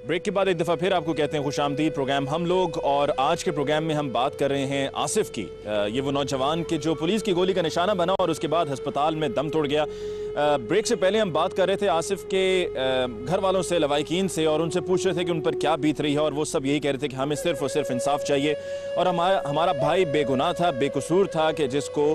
Break के बाद एक दफ़ा फिर आपको कहते हैं खुशामदीद प्रोग्राम हम लोग। और आज के प्रोग्राम में हम बात कर रहे हैं आसिफ की। ये वो नौजवान के जो पुलिस की गोली का निशाना बना और उसके बाद अस्पताल में दम तोड़ गया। ब्रेक से पहले हम बात कर रहे थे आसिफ के घर वालों से, लवाइकीन से, और उनसे पूछ रहे थे कि उन पर क्या बीत रही है, और वो सब यही कह रहे थे कि हमें सिर्फ और सिर्फ इंसाफ चाहिए और हमारा भाई बेगुनाह था, बेकसूर था कि जिसको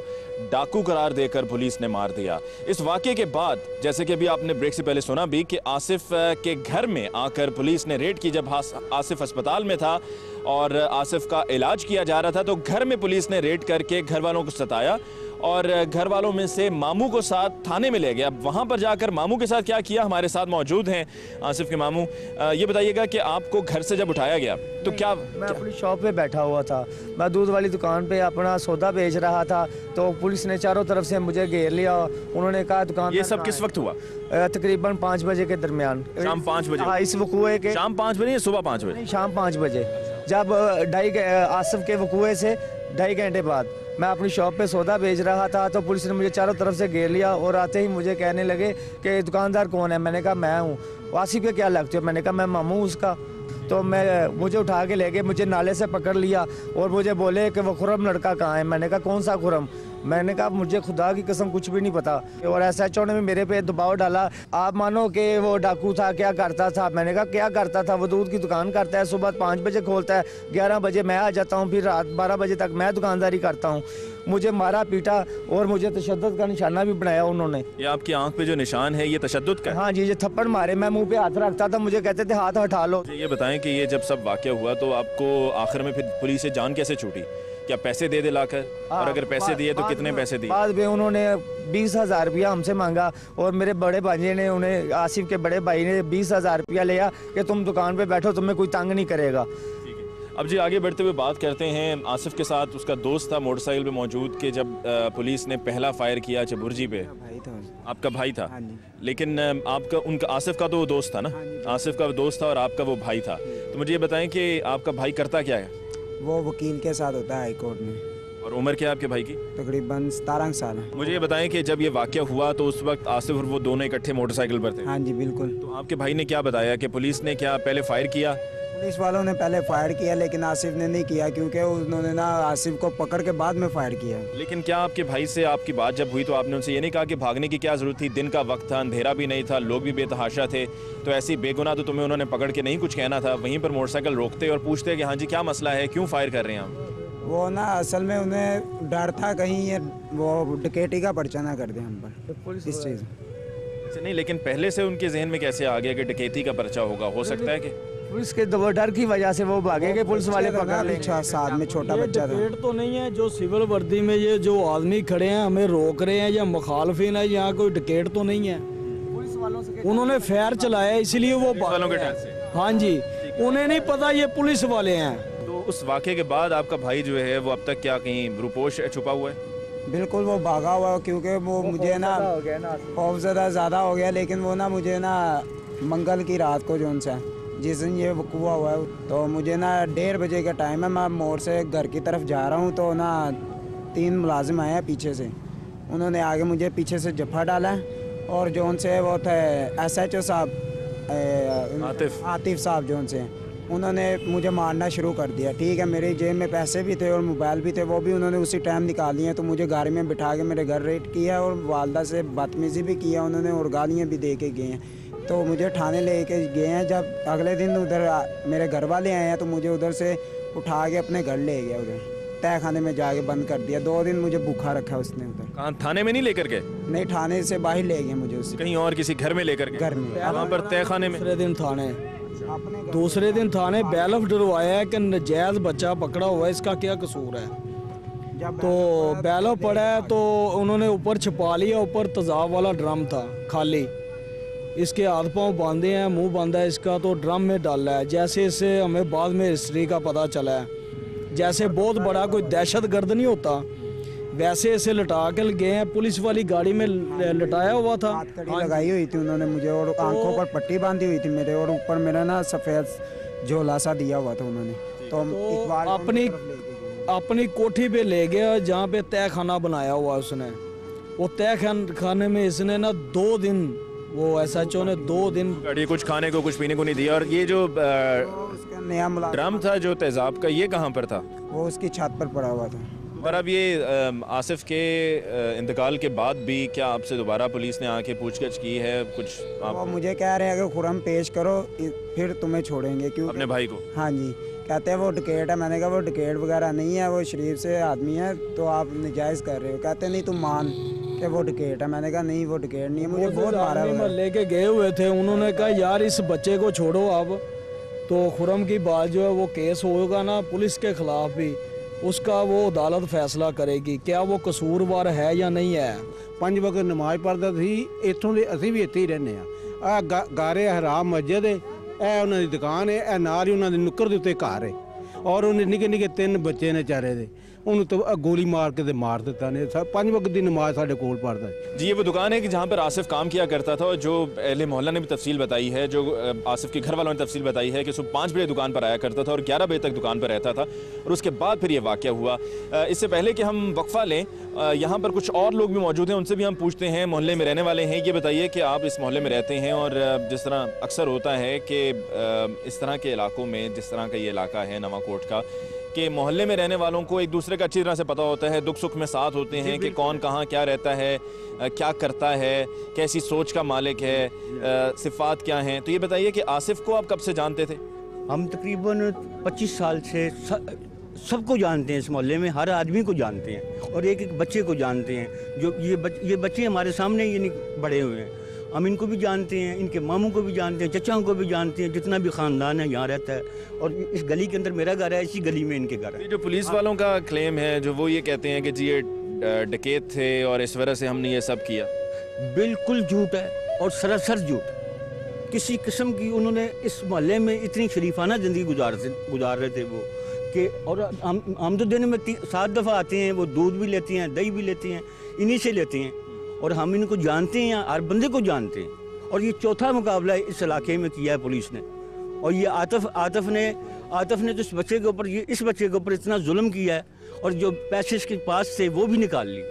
डाकू करार देकर पुलिस ने मार दिया। इस वाक़े के बाद, जैसे कि अभी आपने ब्रेक से पहले सुना भी, कि आसिफ के घर में आकर पुलिस ने रेड की जब आसिफ अस्पताल में था और आसिफ का इलाज किया जा रहा था, तो घर में पुलिस ने रेड करके घर वालों को सताया और घर वालों में से मामू को साथ थाने में ले गया। अब वहाँ पर जाकर मामू के साथ क्या किया, हमारे साथ मौजूद हैं आसिफ के मामू। ये बताइएगा कि आपको घर से जब उठाया गया तो मैं अपनी शॉप पे बैठा हुआ था, मैं दूध वाली दुकान पे अपना सौदा बेच रहा था, तो पुलिस ने चारों तरफ से मुझे घेर लिया। उन्होंने कहा दुकान। ये सब किस वक्त हुआ? तकरीबन 5 बजे के दरमियान। शाम 5 बजे? हाँ, इस वकूए के। शाम 5 बजे या सुबह 5 बजे? शाम 5 बजे, जब आसिफ के वकूए से 2.5 घंटे बाद मैं अपनी शॉप पे सौदा बेच रहा था, तो पुलिस ने मुझे चारों तरफ से घेर लिया और आते ही मुझे कहने लगे कि दुकानदार कौन है। मैंने कहा मैं हूँ। आसिफ के क्या लगते हो? मैंने कहा मैं मामू उसका। तो मुझे उठा के ले गए, मुझे नाले से पकड़ लिया और मुझे बोले कि वो खुरम लड़का कहाँ है। मैंने कहा कौन सा खुरम? मैंने कहा मुझे खुदा की कसम कुछ भी नहीं पता। और SHO ने मेरे पे दबाव डाला, आप मानो कि वो डाकू था, क्या करता था। मैंने कहा क्या करता था? वो दूध की दुकान करता है, सुबह 5 बजे खोलता है, 11 बजे मैं आ जाता हूँ, फिर रात 12 बजे तक मैं दुकानदारी करता हूँ। मुझे मारा पीटा और मुझे तशद्दुद का निशाना भी बनाया उन्होंने। ये आपकी आंख पे जो निशान है ये तशद्दुद का है? हाँ जी, ये थप्पड़ मारे, मैं मुंह पे हाथ रखता था, मुझे कहते थे हाथ हटा लो। ये बताएं कि ये जब सब वाक़या हुआ तो आपको आखिर में फिर पुलिस से जान कैसे छूटी? क्या पैसे दे लाकर? और अगर पैसे दिए तो कितने पैसे दिए? बाद में उन्होंने 20,000 रुपया हमसे मांगा और मेरे बड़े भांजे ने, उन्हें आसिफ के बड़े भाई ने 20,000 रुपया लिया कि तुम दुकान पे बैठो, तुम्हें कोई तंग नहीं करेगा। अब जी आगे बढ़ते हुए बात करते हैं। आसिफ के साथ उसका दोस्त था मोटरसाइकिल पे मौजूद के जब पुलिस ने पहला फायर किया चबुर्जी पे। आपका भाई था? लेकिन आपका उनका आसिफ का तो वो दोस्त था ना? आसिफ का दोस्त था और आपका वो भाई था। तो मुझे ये बताएं कि आपका भाई करता क्या है? वो वकील के साथ होता है हाई कोर्ट में। और उम्र क्या है आपके भाई की? तकरीबन 17 साल है। मुझे ये बताएं कि जब ये वाक़या हुआ तो उस वक्त आसिफ और वो दोनों इकट्ठे मोटरसाइकिल पर थे? हाँ जी बिल्कुल। तो आपके भाई ने क्या बताया कि पुलिस ने क्या पहले फायर किया? पुलिस वालों ने पहले फायर किया लेकिन आसिफ ने नहीं किया, क्योंकि उन्होंने ना आसिफ को पकड़ के बाद में फायर किया। लेकिन क्या आपके भाई से आपकी बात जब हुई तो आपने उनसे ये नहीं कहा कि भागने की क्या ज़रूरत थी? दिन का वक्त था, अंधेरा भी नहीं था, लोग भी बेतहाशा थे, तो ऐसी बेगुनाह तो तुम्हें उन्होंने पकड़ के नहीं कुछ कहना था? वहीं पर मोटरसाइकिल रोकते और पूछते कि हाँ जी क्या मसला है, क्यों फायर कर रहे हैं आप? वो ना असल में उन्हें डर था कहीं ये वो डकैती का पर्चा ना कर दे हम पर इस चीज़ नहीं। लेकिन पहले से उनके जहन में कैसे आ गया कि डकैती का पर्चा होगा? हो सकता है कि पुलिस के डर की वजह से वो भागे कि पुलिस वाले पकड़ लेंगे। साथ में छोटा बच्चा था। तो नहीं है जो सिविल वर्दी में ये जो आदमी खड़े हैं हमें रोक रहे हैं या मुखालफिन है, यहाँ कोई डकैत तो नहीं है। पुलिस वालों से उन्होंने फायर चलाया इसलिए वो वालों के डर से। हाँ जी, उन्हें नहीं पता ये पुलिस वाले हैं। तो उस वाक़े के बाद आपका भाई जो है वो अब तक क्या कहीं रूपोश छुपा हुआ है? बिल्कुल वो भागा हुआ है, क्योंकि वो मुझे ना खौफ ज़्यादा हो गया। लेकिन वो ना मुझे ना मंगल की रात को जो उनसे जिस दिन ये वकूआ हुआ है, तो मुझे ना 1:30 बजे का टाइम है, मैं मोड़ से घर की तरफ जा रहा हूँ, तो ना 3 मुलाजिम आए हैं पीछे से। उन्होंने आगे मुझे पीछे से जफ़ा डाला और जो उनसे वो थे SHO साहब आतिफ साहब, जो उनसे उन्होंने मुझे मारना शुरू कर दिया। ठीक है, मेरी जेब में पैसे भी थे और मोबाइल भी थे, वो भी उन्होंने उसी टाइम निकाल लिए। तो मुझे गाड़ी में बिठा के मेरे घर रेड किया और वालदा से बदतमीज़ी भी किया उन्होंने और गालियाँ भी दे के गए हैं। तो मुझे थाने ले के गए हैं। जब अगले दिन उधर मेरे घर वाले आए हैं तो मुझे उधर से उठा के अपने घर ले गया, उधर तय खाने में जाके बंद कर दिया। 2 दिन मुझे भूखा रखा उसने उधर। कहाँ, थाने में नहीं लेकर गए? नहीं, थाने से बाहर ले गए मुझे उससे। कहीं और किसी घर में लेकर गए? घर में। वहाँ पर तय खाने में? दूसरे दिन थाने बैलफ डरवाया है कि नजायज़ बच्चा पकड़ा हुआ है, इसका क्या कसूर है। तो बैलफ पड़ा है तो उन्होंने ऊपर छिपा लिया, ऊपर तेज़ाब वाला ड्रम था खाली, इसके हाथ पाँव बांधे हैं, मुंह बांधा है इसका, तो ड्रम में डाला है। जैसे इससे हमें बाद में हिस्ट्री का पता चला है, जैसे बहुत बड़ा कोई दहशत गर्द नहीं होता वैसे इसे लटा के गए हैं। पुलिस वाली गाड़ी में लटाया हुआ था, लगाई हुई थी उन्होंने मुझे, और आंखों पर पट्टी बांधी हुई थी मेरे, और ऊपर मेरा ना सफ़ेद झोला सा दिया हुआ था उन्होंने। तो अपनी कोठी पे ले गया जहाँ पे तय खाना बनाया हुआ उसने। वो तय खाने में इसने ना 2 दिन वो SHO ने 2 दिन ये कुछ खाने को कुछ पीने को नहीं दिया। और ये जो उसका नया ड्रम था जो तेजाब का, ये कहाँ पर था? वो उसकी छत पर पड़ा हुआ था। और अब ये आसिफ के इंतकाल के बाद भी क्या आपसे दोबारा पुलिस ने आके पूछगछ की है कुछ? वो मुझे कह रहे हैं कि खुरम पेश करो फिर तुम्हें छोड़ेंगे। क्यों? अपने भाई को? हाँ जी, कहते हैं वो डकैत है। मैंने कहा वो डकैत वगैरह नहीं है, वो शरीफ से आदमी है, तो आप नाजायज़ कर रहे हो। कहते नहीं तुम मान कि वो डकैत है। मैंने कहा नहीं वो डकैत नहीं है, मुझे बहुत मारा। लेके गए हुए थे, उन्होंने कहा यार इस बच्चे को छोड़ो अब। तो खुरम की बात जो है वो केस होगा ना पुलिस के खिलाफ भी, उसका वो अदालत फैसला करेगी क्या वो कसूरवार है या नहीं है। 5 वक्त नमाज पढ़दा सी, इत्थों दे ਅਸੀਂ ਵੀ ਇੱਥੇ ਹੀ ਰਹਿੰਦੇ ਆ। ਗਾਰੇ ਹਰਾਮ ਮਸਜਿਦ ਹੈ, ਇਹ ਉਹਨਾਂ ਦੀ ਦੁਕਾਨ ਹੈ, ਇਹ ਨਾਲ ਹੀ ਉਹਨਾਂ ਦੇ ਨੁੱਕਰ ਦੇ ਉੱਤੇ ਘਰ ਹੈ। ਔਰ ਉਹਨੇ ਨਿੱਕੇ ਨਿੱਕੇ 3 ਬੱਚੇ ਨੇ ਚਾਰੇ ਦੇ, ਉਹਨੂੰ तो गोली मार के मार देता ने। 5 वक्त की नमाज साढ़े कोल पढ़ता है। जी, ये वो दुकान है कि जहाँ पर आसिफ काम किया करता था। और जो अहले मोहल्ला ने भी तफसील बताई है, जो आसिफ के घर वालों ने तफसील बताई है कि सुबह 5 बजे दुकान पर आया करता था और 11 बजे तक दुकान पर रहता था। और उसके बाद फिर ये वाक़या हुआ। इससे पहले कि हम वक्फ़ा लें, यहाँ पर कुछ और लोग भी मौजूद हैं, उनसे भी हम पूछते हैं, मोहल्ले में रहने वाले हैं। ये बताइए कि आप इस मोहल्ले में रहते हैं और जिस तरह अक्सर होता है कि इस तरह के इलाकों में, जिस तरह का ये इलाका है नवाकोट का, कि मोहल्ले में रहने वालों को एक दूसरे का अच्छी तरह से पता होता है, दुख सुख में साथ होते हैं कि कौन कहाँ क्या रहता है, क्या करता है, कैसी सोच का मालिक है, सिफ़ात क्या हैं। तो ये बताइए कि आसिफ को आप कब से जानते थे? हम तकरीबन 25 साल से सबको जानते हैं, इस मोहल्ले में हर आदमी को जानते हैं और एक एक बच्चे को जानते हैं। जो ये बच्चे हमारे सामने ये नहीं बड़े हुए हैं, हम इनको भी जानते हैं, इनके मामू को भी जानते हैं, चचाओं को भी जानते हैं, जितना भी ख़ानदान है यहाँ रहता है। और इस गली के अंदर मेरा घर है, इसी गली में इनके घर है। जो पुलिस वालों का क्लेम है, जो वो ये कहते हैं कि जी ये डकैत थे और इस वजह से हमने ये सब किया, बिल्कुल झूठ है और सरासर झूठ। किसी किस्म की उन्होंने इस मोहल्ले में इतनी शरीफाना ज़िंदगी गुजार रहे थे वो कि, और हम तो दिन में 7 दफ़ा आते हैं, वो दूध भी लेते हैं, दही भी लेते हैं, इन्हीं से लेते हैं। और हम इनको जानते हैं, हर बंदे को जानते हैं। और ये चौथा मुकाबला इस इलाके में किया है पुलिस ने। और ये आतिफ ने तो इस बच्चे के ऊपर इतना जुल्म किया है और जो पैसे इसके पास थे वो भी निकाल लिए।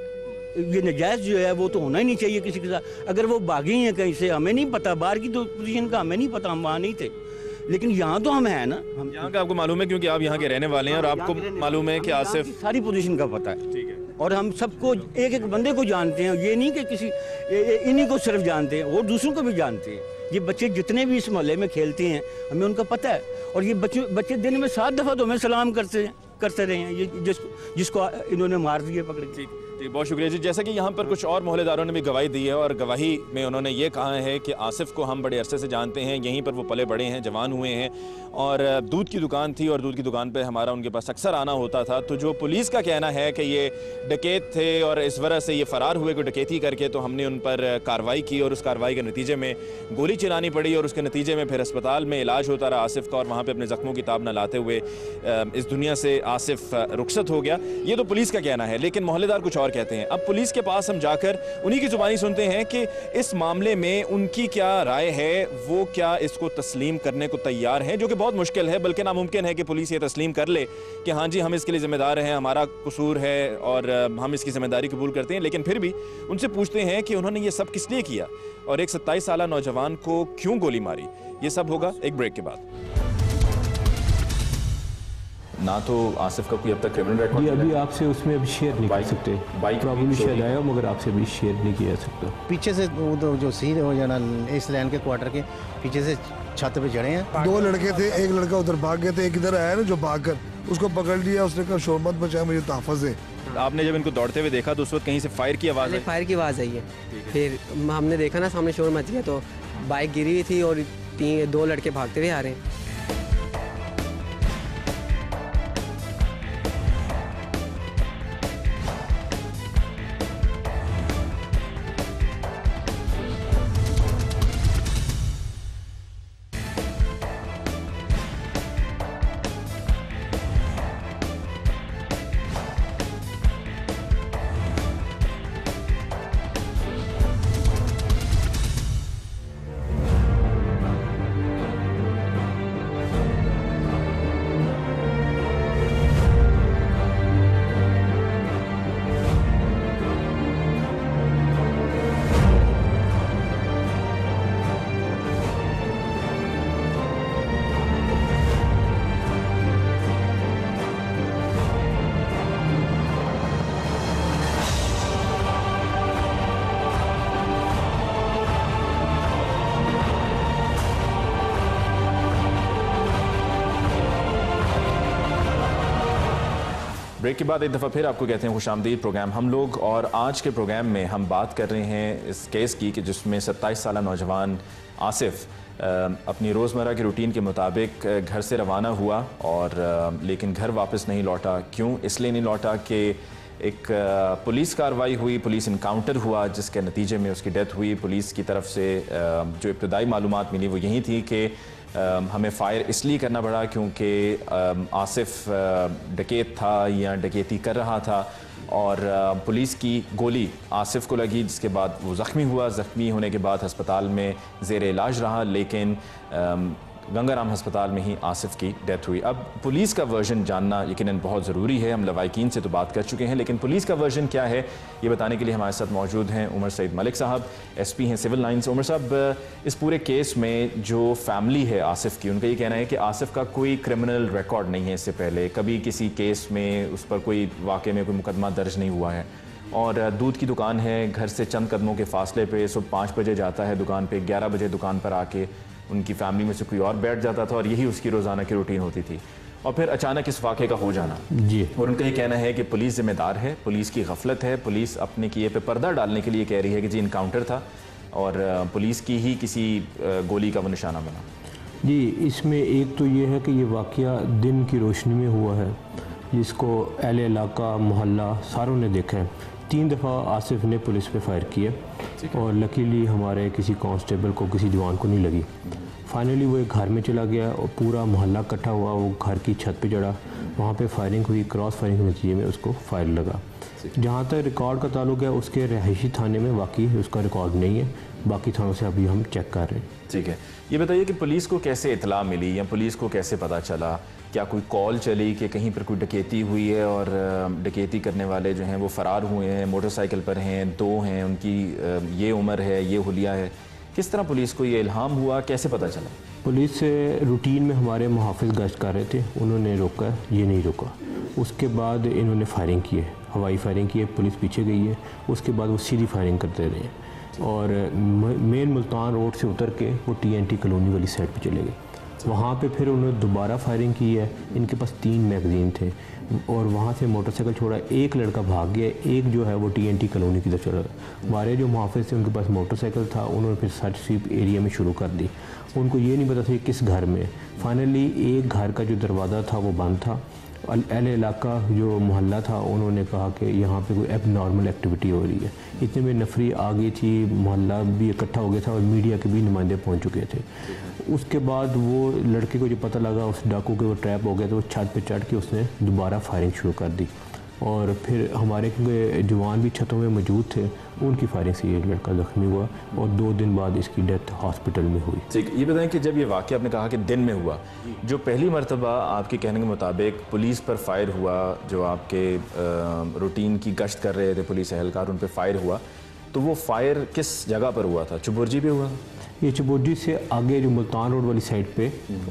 ये नजायज़ जो है वो तो होना ही नहीं चाहिए किसी के साथ। अगर वो भागे हैं कहीं से, हमें नहीं पता, बाहर की तो पोजीशन का हमें नहीं पता, हम वहाँ नहीं थे, लेकिन यहाँ तो हम हैं ना। हम यहाँ का आपको मालूम है क्योंकि आप यहाँ के रहने वाले हैं और आपको मालूम है कि आसिफ सारी पोजीशन का पता है। ठीक है। और हम सबको एक एक बंदे को जानते हैं, ये नहीं कि किसी इन्हीं को सिर्फ जानते हैं, और दूसरों को भी जानते हैं। ये बच्चे जितने भी इस मोहल्ले में खेलते हैं हमें उनका पता है। और ये बच्चे दिन में 7 दफ़ा तो हमें सलाम करते रहे हैं, ये जिसको इन्होंने मार दिया पकड़ के। जी, बहुत शुक्रिया जी। जैसा कि यहाँ पर कुछ और मोहल्लेदारों ने भी गवाही दी है और गवाही में उन्होंने ये कहा है कि आसिफ को हम बड़े अरसे से जानते हैं, यहीं पर वो पले बड़े हैं, जवान हुए हैं और दूध की दुकान थी और दूध की दुकान पे हमारा उनके पास अक्सर आना होता था। तो जो पुलिस का कहना है कि ये डकैत थे और इस वजह से ये फ़रार हुए को डकैती करके, तो हमने उन पर कार्रवाई की और उस कार्रवाई के नतीजे में गोली चलानी पड़ी और उसके नतीजे में फिर अस्पताल में इलाज होता रहा आसिफ का और वहाँ पर अपने ज़ख्मों की ताब न लाते हुए इस दुनिया से आसिफ रुखसत हो गया। ये तो पुलिस का कहना है, लेकिन मोहल्लेदार कुछ और कहते हैं। अब पुलिस के पास हम जाकर उन्हीं की जुबानी सुनते हैं कि इस मामले में उनकी क्या राय है, वो क्या इसको तस्लीम करने को तैयार हैं, जो कि बहुत मुश्किल है, बल्कि नामुमकिन है कि पुलिस ये तस्लीम कर ले कि हाँ जी हम इसके लिए ज़िम्मेदार हैं, हमारा कसूर है और हम इसकी ज़िम्मेदारी कबूल करते हैं। लेकिन फिर भी उनसे पूछते हैं कि उन्होंने ये सब किस लिए किया और एक 27 साला नौजवान को क्यों गोली मारी। ये सब होगा एक ब्रेक के बाद। ना तो आसिफ का कोई अब तक क्रिमिनल रिकॉर्ड अभी आपसे उसमें अभी शेयर नहीं कर सकते, बाइक प्रॉब्लम शायद आया मगर आपसे अभी शेयर नहीं किया जा सकता। पीछे से वो जो सीन हो जाना इस लाइन के क्वार्टर के पीछे से छत पे चढ़े हैं। 2 लड़के थे, एक लड़का उधर भाग गया था, एक इधर आया ना जो भाग कर उसको पकड़ लिया, उसने कहा शोर मत मचाया, मुझे तहफ़्फ़ुज़ है। आपने जब इनको दौड़ते हुए देखा तो उस वक्त कहीं से फायर की आवाज़ आई है, फिर हमने देखा ना सामने शोर मच गया तो बाइक गिरी हुई थी और 2 लड़के भागते हुए आ रहे हैं। ब्रेक के बाद एक दफ़ा फिर आपको कहते हैं खुशामदीद प्रोग्राम हम लोग। और आज के प्रोग्राम में हम बात कर रहे हैं इस केस की कि जिसमें 27 साला नौजवान आसिफ अपनी रोज़मर्रा की रूटीन के मुताबिक घर से रवाना हुआ और लेकिन घर वापस नहीं लौटा। क्यों? इसलिए नहीं लौटा कि एक पुलिस कार्रवाई हुई, पुलिस इनकाउंटर हुआ जिसके नतीजे में उसकी डेथ हुई। पुलिस की तरफ से जो इब्तदाई मालूमात मिली वो यही थी कि हमें फ़ायर इसलिए करना पड़ा क्योंकि आसिफ डकैत था या डकैती कर रहा था और पुलिस की गोली आसिफ को लगी, जिसके बाद वो ज़ख्मी हुआ। ज़ख्मी होने के बाद अस्पताल में ज़ेर इलाज रहा, लेकिन गंगाराम अस्पताल में ही आसिफ की डेथ हुई। अब पुलिस का वर्जन जानना यकीनन बहुत ज़रूरी है। हम लवाकिन से तो बात कर चुके हैं, लेकिन पुलिस का वर्जन क्या है ये बताने के लिए हमारे साथ मौजूद हैं उमर सईद मलिक साहब, SP हैं सिविल लाइन्स। उमर साहब, इस पूरे केस में जो फैमिली है आसिफ की, उनका ये कहना है कि आसिफ का कोई क्रिमिनल रिकॉर्ड नहीं है, इससे पहले कभी किसी केस में उस पर कोई वाक़े में कोई मुकदमा दर्ज नहीं हुआ है और दूध की दुकान है, घर से चंद कदमों के फासले पे, सुबह 5 बजे जाता है दुकान पे, 11 बजे दुकान पर आके उनकी फैमिली में से कोई और बैठ जाता था और यही उसकी रोज़ाना की रूटीन होती थी। और फिर अचानक इस वाक़े का हो जाना जी, और उनका ये कहना है कि पुलिस ज़िम्मेदार है, पुलिस की गफलत है, पुलिस अपने किए पे पर्दा डालने के लिए कह रही है कि जी इनकाउंटर था और पुलिस की ही किसी गोली का वो निशाना बना। जी, इसमें एक तो ये है कि ये वाक़या दिन की रोशनी में हुआ है, जिसको अहले इलाका मोहल्ला सारों ने देखा है। 3 दफ़ा आसिफ ने पुलिस पे फायर किए और लकीली हमारे किसी कांस्टेबल को, किसी जवान को नहीं लगी। फाइनली वो एक घर में चला गया और पूरा मोहल्ला इकट्ठा हुआ, वो घर की छत पे चढ़ा, वहाँ पे फायरिंग हुई, क्रॉस फायरिंग के नतीजे में उसको फायर लगा। जहाँ तक रिकॉर्ड का ताल्लुक है, उसके रहायशी थाने में वाकई उसका रिकॉर्ड नहीं है, बाकी थानों से अभी हम चेक कर रहे हैं। ठीक है, ये बताइए कि पुलिस को कैसे इतला मिली या पुलिस को कैसे पता चला? क्या कोई कॉल चली कि कहीं पर कोई डकैती हुई है और डकैती करने वाले जो हैं वो फ़रार हुए हैं, मोटरसाइकिल पर हैं, 2 हैं, उनकी ये उम्र है, ये हुलिया है? किस तरह पुलिस को ये इल्हाम हुआ, कैसे पता चला? पुलिस रूटीन में हमारे मुहाफ़िज़ गश्त कर रहे थे, उन्होंने रोका, ये नहीं रोका। उसके बाद इन्होंने फायरिंग की है, हवाई फायरिंग की है, पुलिस पीछे गई है। उसके बाद वो सीधी फायरिंग करते रहे और मेन मुल्तान रोड से उतर के वो TNT कॉलोनी वाली साइड पे चले गए। वहाँ पे फिर उन्होंने दोबारा फायरिंग की है। इनके पास 3 मैगज़ीन थे और वहाँ से मोटरसाइकिल छोड़ा, एक लड़का भाग गया, एक जो है वो TNT कॉलोनी की तरफ चला गया। हमारे जो मुहाफ़िज़ थे उनके पास मोटरसाइकिल था, उन्होंने फिर सर्च स्वीप एरिया में शुरू कर दी। उनको ये नहीं पता था किस घर में। फाइनली एक घर का जो दरवाज़ा था वो बंद था। अहले इलाका जो मोहल्ला था उन्होंने कहा कि यहाँ पे कोई एबनॉर्मल एक्टिविटी हो रही है। इतने में नफरी आ गई थी, मोहल्ला भी इकट्ठा हो गया था और मीडिया के भी नुमाइंदे पहुँच चुके थे। उसके बाद वो लड़के को जो पता लगा उस डाकू के वो ट्रैप हो गया, तो वो छत पे चढ़ के उसने दोबारा फायरिंग शुरू कर दी और फिर हमारे जवान भी छतों में मौजूद थे, उनकी फायरिंग से ये लड़का ज़ख्मी हुआ और 2 दिन बाद इसकी डेथ हॉस्पिटल में हुई। ठीक, ये बताएं कि जब ये वाक़या आपने कहा कि दिन में हुआ, जो पहली मरतबा आपके कहने के मुताबिक पुलिस पर फायर हुआ, जो आपके रूटीन की गश्त कर रहे थे पुलिस एहलकार, उन पर फायर हुआ, तो वो फायर किस जगह पर हुआ था? चुबुर्जी पे हुआ? ये चुबुर्जी से आगे जो मुल्तान रोड वाली साइड पे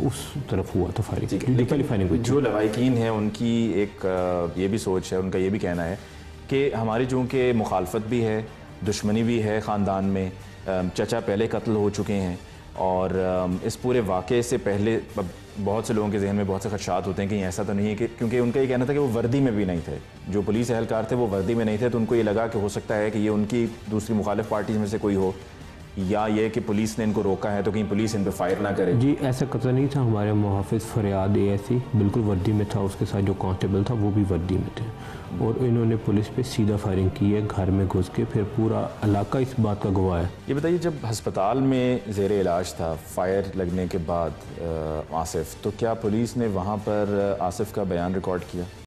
उस तरफ हुआ था फायरिंग। पहली फायरिंग हुई। जो लवाकिन है उनकी एक ये भी सोच है, उनका ये भी कहना है कि हमारी चूँकि मुखालफत भी है, दुश्मनी भी है ख़ानदान में, चचा पहले कत्ल हो चुके हैं और इस पूरे वाक़े से पहले बहुत से लोगों के जहन में बहुत से खदशात होते हैं कि ऐसा तो नहीं है कि, क्योंकि उनका ये कहना था कि वो वर्दी में भी नहीं थे, जो पुलिस एहलकार थे वो वर्दी में नहीं थे, तो उनको ये लगा कि हो सकता है कि ये उनकी दूसरी मुखालिफ पार्टी में से कोई हो या ये कि पुलिस ने इनको रोका है तो कहीं पुलिस इन पर फायर ना करे। जी, ऐसा कतई नहीं था। हमारे मुहाफ़िज़ फरियाद ASC बिल्कुल वर्दी में था, उसके साथ जो कांस्टेबल था वो भी वर्दी में थे और इन्होंने पुलिस पे सीधा फायरिंग की है, घर में घुस के। फिर पूरा इलाका इस बात का गवाह है। ये बताइए, जब अस्पताल में ज़ेर इलाज था फायर लगने के बाद आसिफ, तो क्या पुलिस ने वहाँ पर आसिफ का बयान रिकॉर्ड किया?